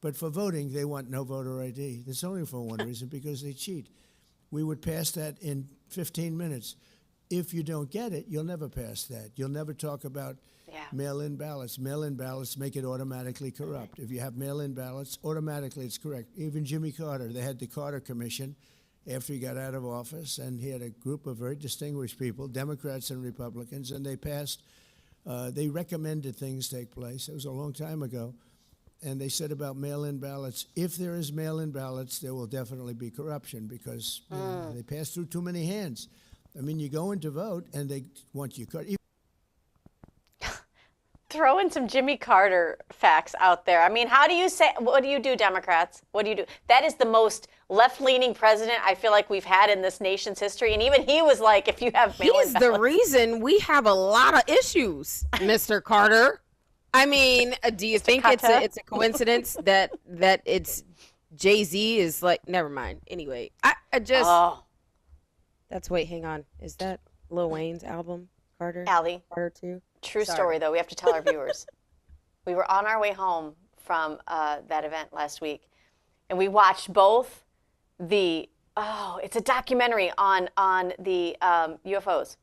But for voting, they want no voter ID. That's only for one reason, because they cheat. We would pass that in 15 minutes. If you don't get it, you'll never pass that. You'll never talk about mail-in ballots. Mail-in ballots make it automatically corrupt. If you have mail-in ballots, automatically it's correct. Even Jimmy Carter, they had the Carter Commission after he got out of office, and he had a group of very distinguished people, Democrats and Republicans, and they passed, they recommended things take place. It was a long time ago. And they said about mail-in ballots, if there is mail-in ballots, there will definitely be corruption, because they pass through too many hands. I mean, you go in to vote, and they want you cut.
Throw in some Jimmy Carter facts out there. I mean, what do you do, Democrats? What do you do? That is the most left-leaning president I feel like we've had in this nation's history. And even he was like, if you have mail-in ballots.
He's the reason we have a lot of issues, Mr. Carter. I mean, do you think it's a coincidence that it's Jay-Z is like, never mind. Anyway, I just, wait, hang on. Is that Lil Wayne's album, Carter?
Allie.
Carter 2?
True story, though. We have to tell our viewers. We were on our way home from that event last week, and we watched both it's a documentary on the UFOs.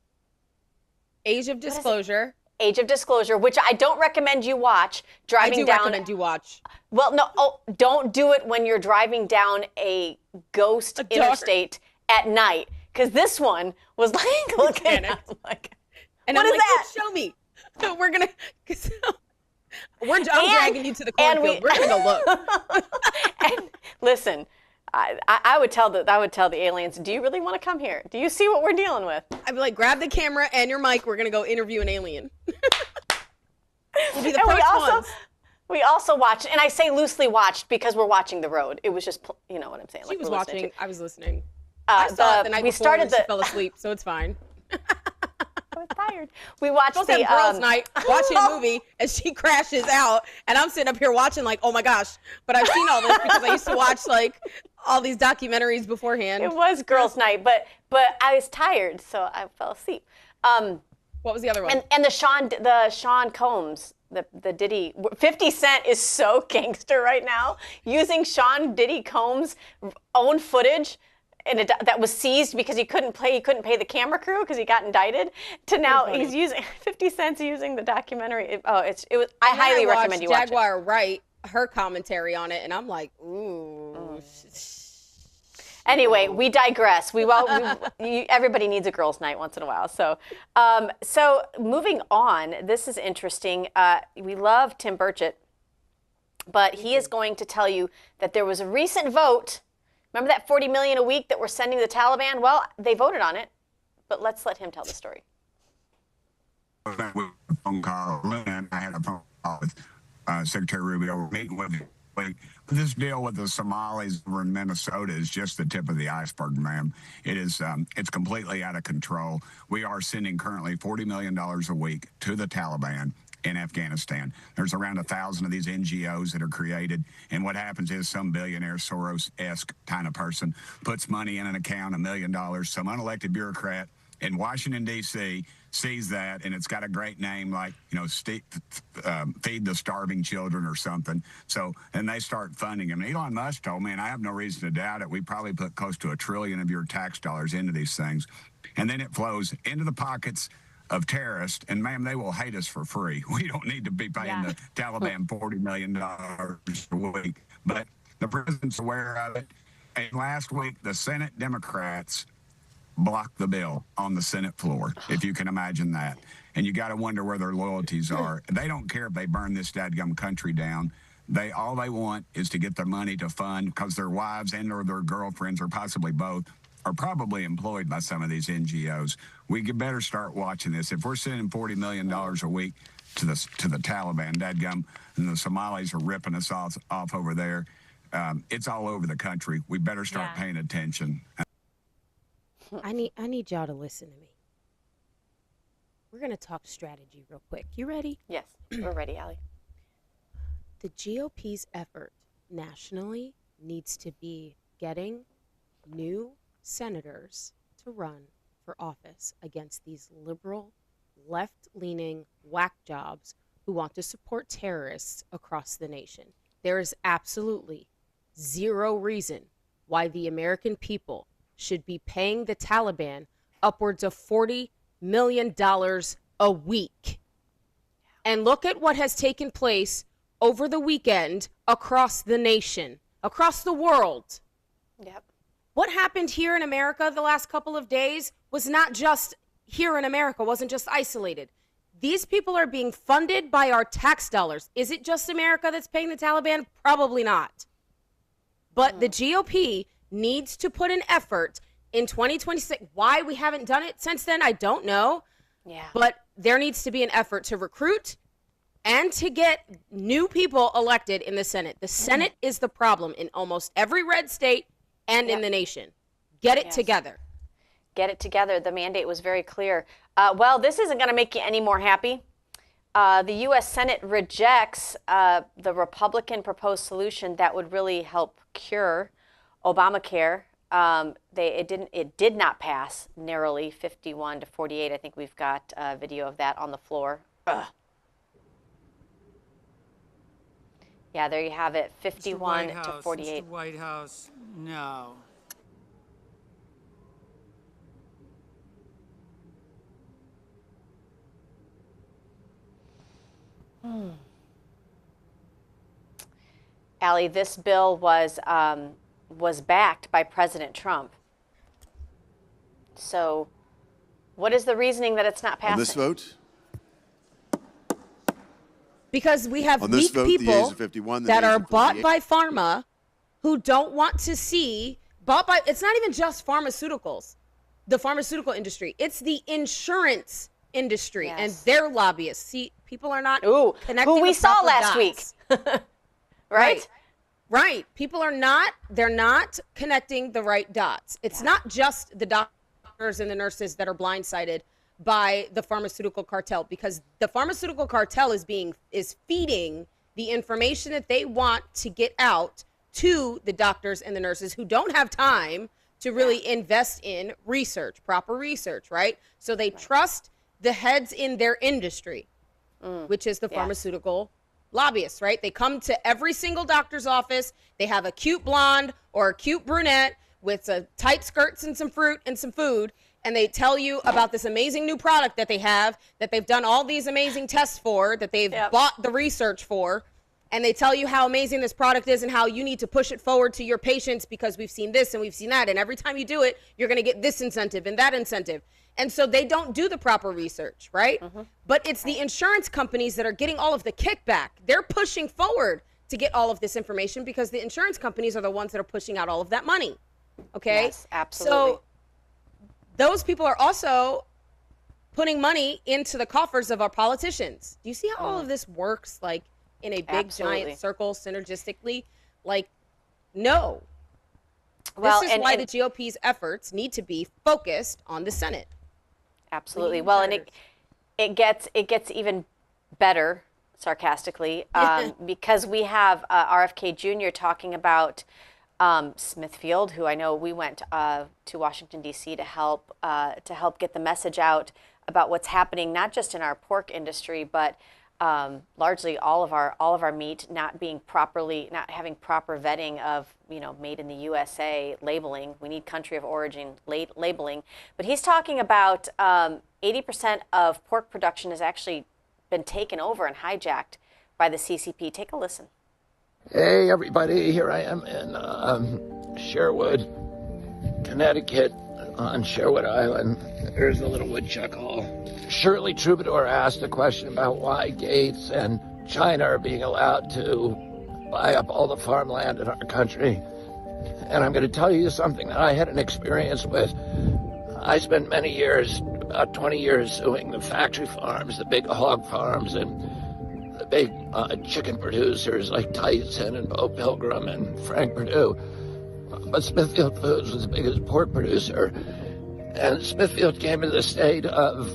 Age of Disclosure.
Age of Disclosure, which I don't recommend you watch driving down.
I do recommend you watch.
Well, no, don't do it when you're driving down a ghost interstate at night, because this one was like looking at like,
and
what
I'm
is
like,
that?
Show me. We're gonna. I'm dragging you to the cornfield. We're gonna go look.
And listen, I would tell the aliens, do you really want to come here? Do you see what we're dealing with?
I'd be like, grab the camera and your mic. We're gonna go interview an alien. We'll be the
And
first ones.
we also watched, and I say loosely watched because we're watching the road. It was just, you know what I'm saying?
She was
we're listening
watching.
to.
I was listening. I saw it the night before when she fell asleep, so it's fine.
I was tired. We watched
Supposed to have girls' night, watching a movie, and she crashes out, and I'm sitting up here watching like, oh my gosh. But I've seen all this because I used to watch like all these documentaries beforehand.
It was girls' night, but I was tired, so I fell asleep.
What was the other one?
And the Sean Combs, the Diddy, 50 Cent is so gangster right now, using Sean Diddy Combs' own footage that was seized because he couldn't pay the camera crew because he got indicted. To now he's using 50 Cent's using the documentary. I highly recommend you watch it.
Jaguar Wright, her commentary on it, and I'm like, ooh.
Anyway, we digress. Everybody needs a girls' night once in a while. So moving on. This is interesting. We love Tim Burchett, but he is going to tell you that there was a recent vote. Remember that $40 million a week that we're sending to the Taliban? Well, they voted on it, but let's let him tell the story.
I had a phone call with Secretary Rubio, meeting with him. This deal with the Somalis over in Minnesota is just the tip of the iceberg, ma'am. It is, it's completely out of control. We are sending currently $40 million a week to the Taliban in Afghanistan. There's around 1,000 of these NGOs that are created, and what happens is some billionaire Soros-esque kind of person puts money in an account, $1 million, some unelected bureaucrat in Washington, D.C., sees that, and it's got a great name like, Feed the Starving Children or something. So, and they start funding them. Elon Musk told me, and I have no reason to doubt it, we probably put close to $1 trillion of your tax dollars into these things. And then it flows into the pockets of terrorists, and ma'am, they will hate us for free. We don't need to be paying the Taliban $40 million a week. But the president's aware of it. And last week, the Senate Democrats blocked the bill on the Senate floor, if you can imagine that. And you got to wonder where their loyalties are. They don't care if they burn this dadgum country down. All they want is to get their money to fund, because their wives and or their girlfriends, or possibly both, are probably employed by some of these NGOs. We better start watching this. If we're sending $40 million a week to the Taliban, dadgum, and the Somalis are ripping us off over there, it's all over the country. We better start paying attention.
I need y'all to listen to me. We're going to talk strategy real quick. You ready?
Yes, we're ready, Allie.
The GOP's effort nationally needs to be getting new senators to run for office against these liberal, left-leaning whack jobs who want to support terrorists across the nation. There is absolutely zero reason why the American people should be paying the Taliban upwards of $40 million a week. And look at what has taken place over the weekend across the nation, across the world.
Yep.
What happened here in America the last couple of days was not just here in America, wasn't just isolated. These people are being funded by our tax dollars. Is it just America that's paying the Taliban? Probably not. But the GOP needs to put an effort in 2026. Why we haven't done it since then, I don't know.
Yeah.
But there needs to be an effort to recruit and to get new people elected in the Senate. The Senate is the problem in almost every red state and in the nation. Get it together.
Get it together. The mandate was very clear. Well, this isn't going to make you any more happy. The U.S. Senate rejects the Republican proposed solution that would really help cure Obamacare. It did not pass narrowly, 51 to 48. I think we've got a video of that on the floor. Ugh. Yeah, there you have it, 51 to 48.
Mr. White House, no.
Allie, this bill was backed by President Trump. So what is the reasoning that it's not passing?
On this vote,
Because we have
On this
weak
vote, the yeas
people
are 51, the
that
nays
are
are
bought
48.
by pharma who don't want to see it's not even just pharmaceuticals, the pharmaceutical industry. It's the insurance industry and their lobbyists. See, people are not connecting
who we
the
saw
proper
last
dots.
week. Right?
Right. People are they're not connecting the right dots. It's not just the doctors and the nurses that are blindsided by the pharmaceutical cartel, because the pharmaceutical cartel is feeding the information that they want to get out to the doctors and the nurses who don't have time to really invest in proper research, right? So they trust the heads in their industry, which is the pharmaceutical lobbyists, right? They come to every single doctor's office. They have a cute blonde or a cute brunette with tight skirts and some fruit and some food, and they tell you about this amazing new product that they have, that they've done all these amazing tests for, that they've bought the research for, and they tell you how amazing this product is and how you need to push it forward to your patients because we've seen this and we've seen that, and every time you do it, you're going to get this incentive and that incentive. And so they don't do the proper research, right? But it's the insurance companies that are getting all of the kickback. They're pushing forward to get all of this information because the insurance companies are the ones that are pushing out all of that money. Okay?
Yes, absolutely.
So those people are also putting money into the coffers of our politicians. Do you see how all of this works, like in a big giant circle synergistically? Like, no.
Well,
this is why the GOP's efforts need to be focused on the Senate.
Absolutely. Well, and it gets even better, sarcastically, because we have RFK Jr. talking about Smithfield, who I know we went to Washington D.C. to help get the message out about what's happening, not just in our pork industry, but largely all of our meat not having proper vetting of, made in the USA labeling. We need country of origin labeling. But he's talking about 80% of pork production has actually been taken over and hijacked by the CCP. Take a listen.
Hey, everybody. Here I am in Sherwood, Connecticut, on Sherwood Island. There's the little woodchuck hall. Shirley Troubadour asked a question about why Gates and China are being allowed to buy up all the farmland in our country. And I'm going to tell you something that I had an experience with. I spent many years, about 20 years, suing the factory farms, the big hog farms, and the big chicken producers like Tyson and Bo Pilgrim and Frank Perdue. But Smithfield Foods was the biggest pork producer. And Smithfield came to the state of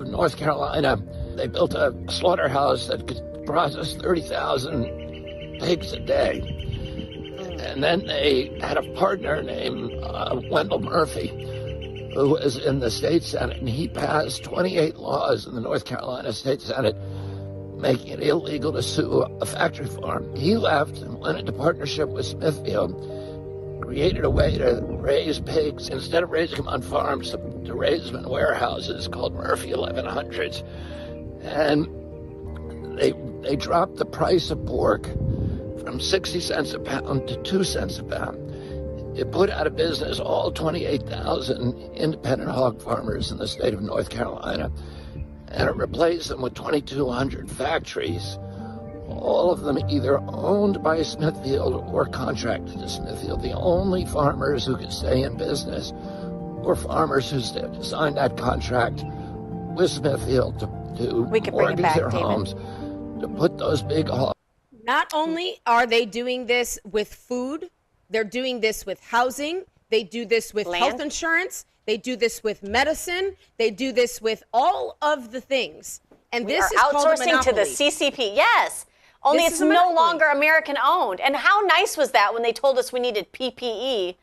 North Carolina. They built a slaughterhouse that could process 30,000 pigs a day. And then they had a partner named Wendell Murphy, who was in the state Senate, and he passed 28 laws in the North Carolina State Senate making it illegal to sue a factory farm. He left and went into partnership with Smithfield, created a way to raise pigs, instead of raising them on farms, to raise them in warehouses called Murphy 1100s. And they dropped the price of pork from 60 cents a pound to 2 cents a pound. It put out of business all 28,000 independent hog farmers in the state of North Carolina, and it replaced them with 2,200 factories, all of them either owned by Smithfield or contracted to Smithfield. The only farmers who could stay in business were farmers who signed that contract with Smithfield to mortgage their homes, to put those big hogs.
Not only are they doing this with food, they're doing this with housing, they do this with health insurance, they do this with medicine, they do this with all of the things. And this is
outsourcing to the CCP. Yes. Only it's no longer American owned. And how nice was that when they told us we needed PPE,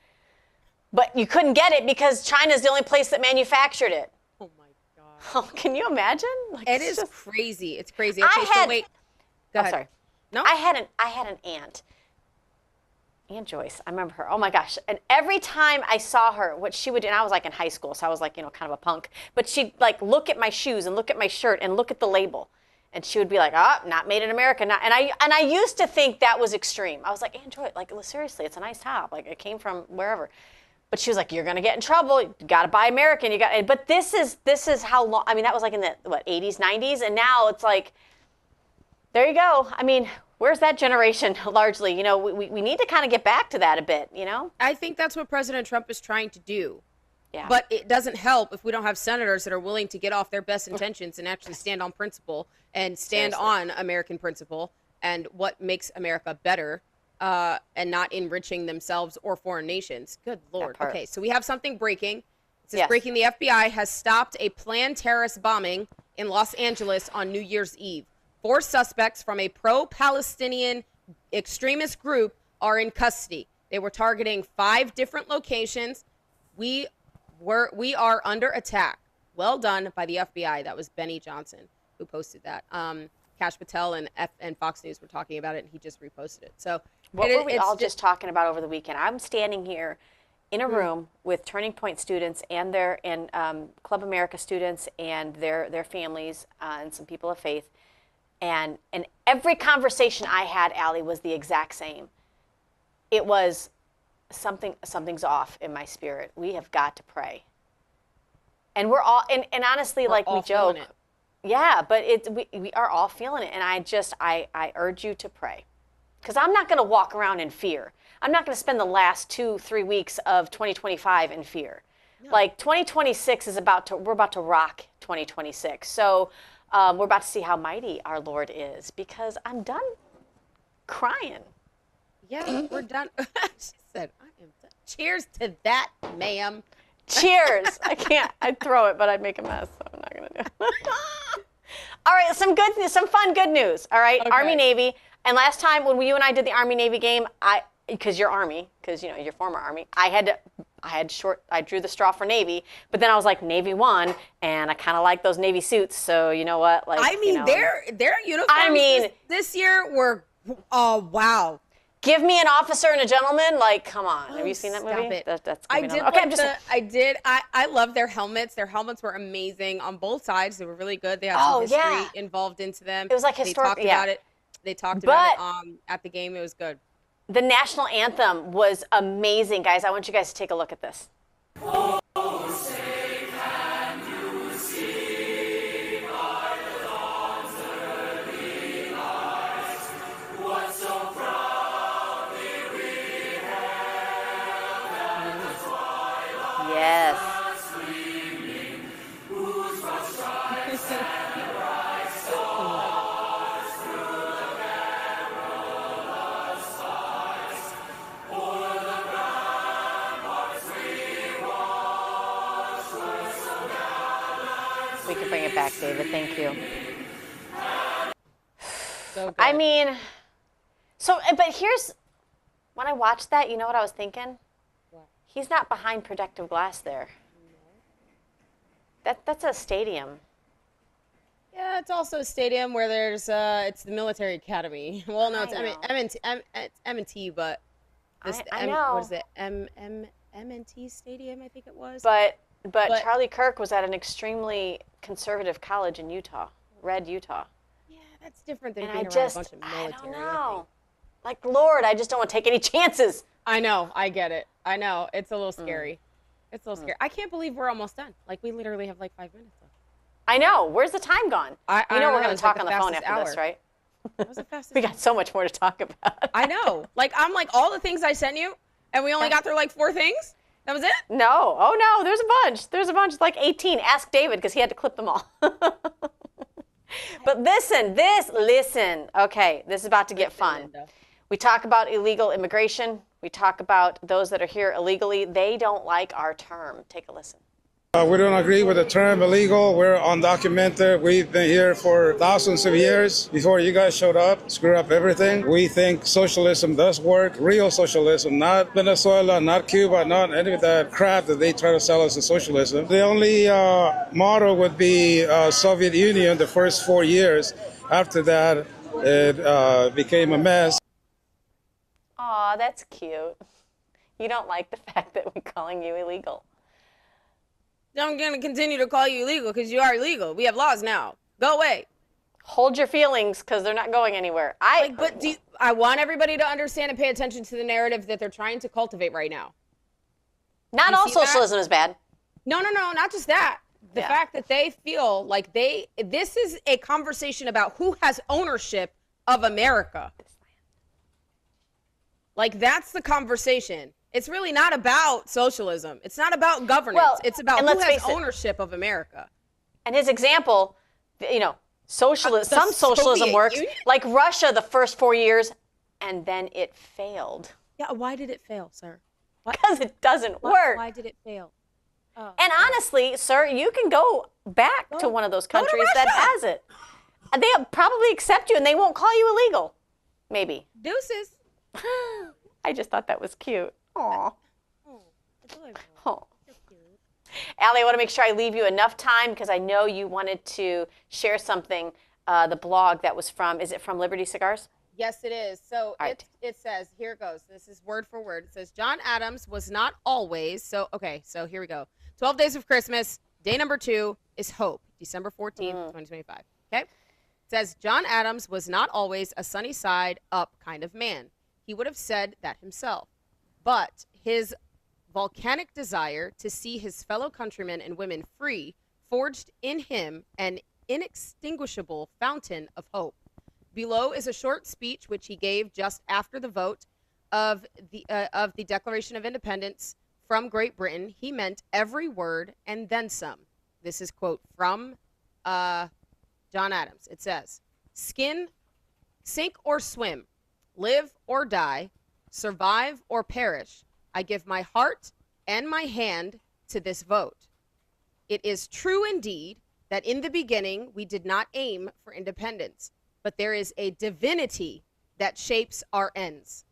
but you couldn't get it because China's the only place that manufactured it.
Oh my God.
Oh, can you imagine? Like,
it is crazy. It's crazy. Okay, so wait. Go ahead.
Sorry.
No?
I had an aunt, Aunt Joyce. I remember her. Oh my gosh. And every time I saw her, what she would do, and I was like in high school, so I was like, kind of a punk, but she'd like look at my shoes and look at my shirt and look at the label. And she would be like, not made in America. And I used to think that was extreme. I was like, Aunt Joy, like, seriously, it's a nice top. Like, it came from wherever. But she was like, you're going to get in trouble. You got to buy American. But this is how long, I mean, that was like in the, 80s, 90s. And now it's like, There you go. I mean, where's that generation largely? You know, we need to kind of get back to that a bit, you know?
I think that's what President Trump is trying to do.
Yeah.
But it doesn't help if we don't have senators that are willing to get off their best intentions and actually stand on principle and stand on American principle and what makes America better, and not enriching themselves or foreign nations. Good Lord. Okay, so we have something breaking. It says breaking, the FBI has stopped a planned terrorist bombing in Los Angeles on New Year's Eve. 4 suspects from a pro-Palestinian extremist group are in custody. They were targeting 5 different locations. We are under attack. Well done by the FBI. That was Benny Johnson who posted that. Kash Patel and Fox News were talking about it, and he just reposted it. So
what were we all just talking about over the weekend? I'm standing here in a room with Turning Point students and Club America students and their families and some people of faith, and every conversation I had, Allie, was the exact same. It was something's off in my spirit. We have got to pray. And we're all, and honestly, like we joke. Yeah, but we are all feeling it. And I urge you to pray. Because I'm not going to walk around in fear. I'm not going to spend the last 2-3 weeks of 2025 in fear. No. Like 2026 we're about to rock 2026. So we're about to see how mighty our Lord is, because I'm done crying.
Yeah, we're done. She said, I am done. Cheers to that, ma'am.
Cheers. I'd throw it, but I'd make a mess, so I'm not going to do it. All right, some fun good news. All right, okay. Army-Navy. And last time when you and I did the Army-Navy game, because you're Army, because, you know, you're former Army, I drew the straw for Navy, but then I was like, Navy won, and I kind of like those Navy suits, so you know what? Like,
I mean, their uniforms this year were, oh, wow.
Give me an officer and a gentleman. Like, come on. Have you seen that movie?
It.
That's
I did. Okay, I love their helmets. Their helmets were amazing on both sides. They were really good. They had some history involved into them.
It was like historic.
They talked about it. They talked about it at the game. It was good.
The national anthem was amazing, guys. I want you guys to take a look at this. Yes. We can bring it back, David. Thank you.
So good.
I mean, but here's, when I watched that, you know what I was thinking?
What?
He's not behind protective glass there. That's a stadium.
Yeah, it's also a stadium where there's it's the military academy. Well, no, it's M&T, but
I know.
What is it? M&T Stadium, I think it was.
But Charlie Kirk was at an extremely conservative college in Utah, Red, Utah.
Yeah, that's different than being around a bunch of military.
I don't know. Like, Lord, I just don't want to take any chances.
I know. I get it. I know. It's a little scary. It's a little scary. I can't believe we're almost done. Like, we literally have like 5 minutes left.
I know. Where's the time gone?
I
we're going to talk
like
on the phone after this, right?
That was the fastest.
We got so much more to talk about.
I know. Like, I'm like, all the things I sent you, and we only got through like 4 things? That was it?
No. Oh, no. There's a bunch. There's a bunch. It's like 18. Ask David, because he had to clip them all. But listen. Okay, this is about to get fun. We talk about illegal immigration. We talk about those that are here illegally. They don't like our term. Take a listen.
We don't agree with the term illegal. We're undocumented. We've been here for thousands of years before you guys showed up, screw up everything. We think socialism does work, real socialism, not Venezuela, not Cuba, not any of that crap that they try to sell us as socialism. The only model would be Soviet Union the first 4 years. After that, it became a mess.
Aw, that's cute. You don't like the fact that we're calling you illegal.
I'm going to continue to call you illegal because you are illegal. We have laws now. Go away.
Hold your feelings, because they're not going anywhere.
I want everybody to understand and pay attention to the narrative that they're trying to cultivate right now.
Not all socialism is bad.
No, not just that. The fact that they feel like this is a conversation about who has ownership of America. Like, that's the conversation. It's really not about socialism. It's not about governance.
Well,
it's about
and
who
let's
has
face it.
ownership of America.
And his example, you know, socialism,
The
some socialism
Soviet
works,
Union?
like Russia the first 4 years, and then it failed.
Yeah, why did it fail, sir?
Because it doesn't work.
Why did it fail?
And honestly, sir, you can go back to one of those
Go to
countries that
Russia.
has it. And they'll probably accept you and they won't call you illegal. Maybe.
Deuces.
I just thought that was cute. Aw.
Adorable.
Oh. Allie, I want to make sure I leave you enough time because I know you wanted to share something, the blog that was from, is it from Liberty Cigars?
Yes, it is. So
right.
it says, here it goes. This is word for word. It says, John Adams was not always, so here we go. 12 Days of Christmas, day number 2 is Hope, December 14th, 2025. Okay? It says, John Adams was not always a sunny side up kind of man. He would have said that himself. But his volcanic desire to see his fellow countrymen and women free forged in him an inextinguishable fountain of hope. Below is a short speech which he gave just after the vote of the Declaration of Independence from Great Britain. He meant every word and then some. This is quote from John Adams. It says, sink or swim, live or die, survive or perish, I give my heart and my hand to this vote. It is true indeed that in the beginning we did not aim for independence, but there is a divinity that shapes our ends.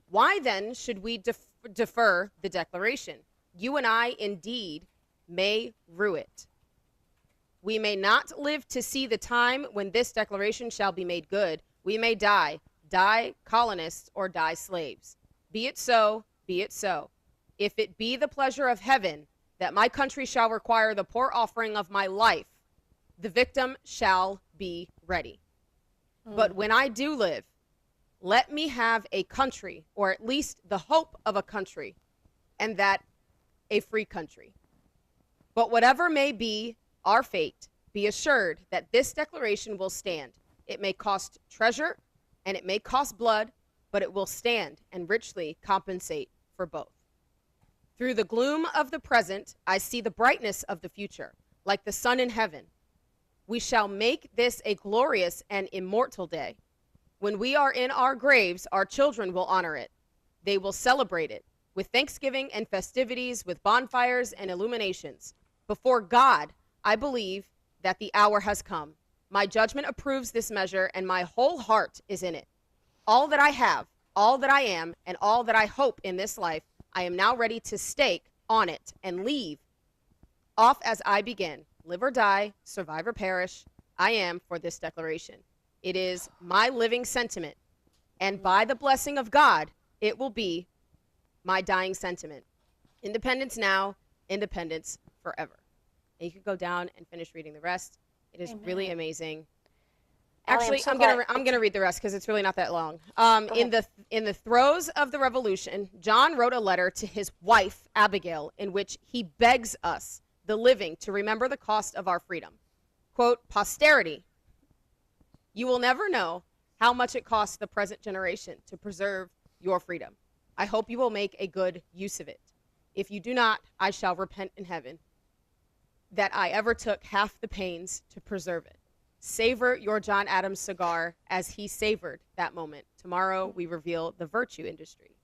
Why then should we defer the declaration? You and I indeed may rue it. We may not live to see the time when this declaration shall be made good. We may die colonists or die slaves. Be it so, be it so. If it be the pleasure of heaven that my country shall require the poor offering of my life, the victim shall be ready. But when I do live, let me have a country, or at least the hope of a country, and that a free country. But whatever may be our fate, be assured that this declaration will stand. It may cost treasure, and it may cost blood, but it will stand and richly compensate for both. Through the gloom of the present, I see the brightness of the future, like the sun in heaven. We shall make this a glorious and immortal day. When we are in our graves, our children will honor it. They will celebrate it with thanksgiving and festivities, with bonfires and illuminations. Before God, I believe that the hour has come. My judgment approves this measure, and my whole heart is in it. All that I have, all that I am, and all that I hope in this life, I am now ready to stake on it and leave off as I begin. Live or die, survive or perish, I am for this declaration. It is my living sentiment, and by the blessing of God, it will be my dying sentiment. Independence now, independence forever. And you can go down and finish reading the rest. It is really amazing. Actually, I'm gonna read the rest because it's really not that long. In the throes of the revolution, John wrote a letter to his wife Abigail in which he begs us, the living, to remember the cost of our freedom. Quote, posterity, you will never know how much it costs the present generation to preserve your freedom. I hope you will make a good use of it. If you do not, I shall repent in heaven that I ever took half the pains to preserve it. Savor your John Adams cigar as he savored that moment. Tomorrow we reveal the virtue industry.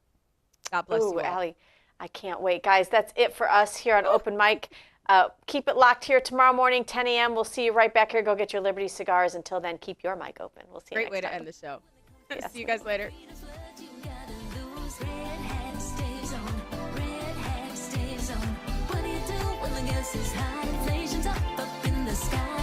God bless you all.
Allie, I can't wait. Guys, that's it for us here on Open Mic. Keep it locked here tomorrow morning, 10 a.m. We'll see you right back here. Go get your Liberty cigars. Until then, keep your mic open. We'll see you
next time. Great way to end the show. See you guys later.
What do you do when the gas is high? Inflation's up in the sky.